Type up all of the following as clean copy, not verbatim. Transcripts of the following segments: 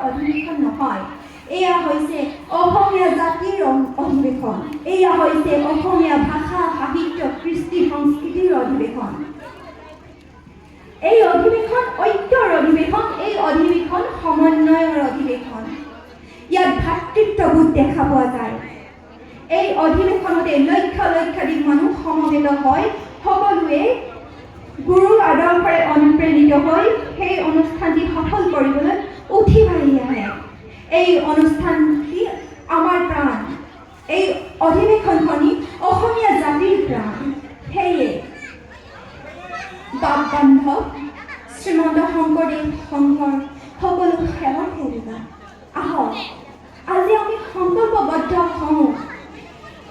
অধিৱেশন নহয়, এয়া হৈছে অসমীয়া জাতিৰ অধিৱেশন, এয়া হৈছে অসমীয়া ভাষা সাহিত্য কৃষ্টি সংস্কৃতিৰ অধিৱেশন। এই অধিৱেশন ঐক্যৰ অধিৱেশন, এই অধিৱেশন সমন্বয়ৰ অধিৱেশন। ইয়াত ভাতৃত্ববোধ দেখা পোৱা যায়। এই অধিৱেশনতে লক্ষ লক্ষাধিক মানুহ সমবেত হয়, সকলোৱে গুৰুৰ আদৰ্শৰে অনুপ্ৰেৰিত হৈ সেই অনুষ্ঠানটি সফল কৰিবলৈ উঠি বাঢ়ি আহে। এই অনুষ্ঠানটি আমাৰ প্ৰাণ, এই অধিৱেশনখনি অসমীয়া জাতিৰ প্ৰাণ। সেয়ে বাপ বান্ধৱ শ্ৰীমন্ত শংকৰদেৱ সংঘৰ সকলো সেৱক সেৱিকা, আহক আজি আমি সংকল্পবদ্ধ হওঁ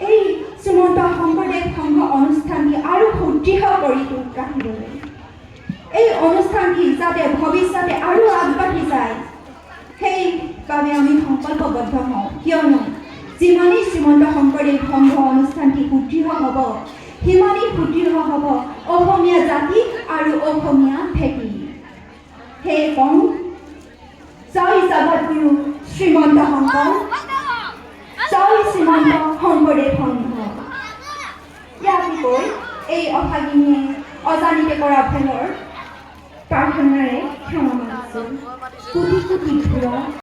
এই শ্ৰীমন্ত শংকৰদেৱ সংঘ অনুষ্ঠানটি আৰু সুদৃঢ় কৰি ৰাখিবলৈ। এই অনুষ্ঠানটি যাতে ভৱিষ্যতে আৰু আগবাঢ়ি যায় সেইবাবে আমি সংকল্পবদ্ধ হওঁ, কিয়নো যিমানেই শ্ৰীমন্ত শংকৰদেৱ সংঘ অনুষ্ঠানটি সুদৃঢ় হ'ব, সিমানেই সুদৃঢ় হ'ব অসমীয়া জাতি আৰু অসমীয়া ভেটি। সেয়ে কওঁ, জয় জগতগুৰু শ্ৰীমন্ত শংকৰ, জয় শ্ৰীমন্ত শংকৰদেৱ সংঘ। ইয়াকে কৈ এই অভাগিনীয়ে অজানিতে কৰা ভুলৰ প্ৰাৰ্থনাৰে ক্ষমা মাগিছোঁ। কোটি কোটি ধূলা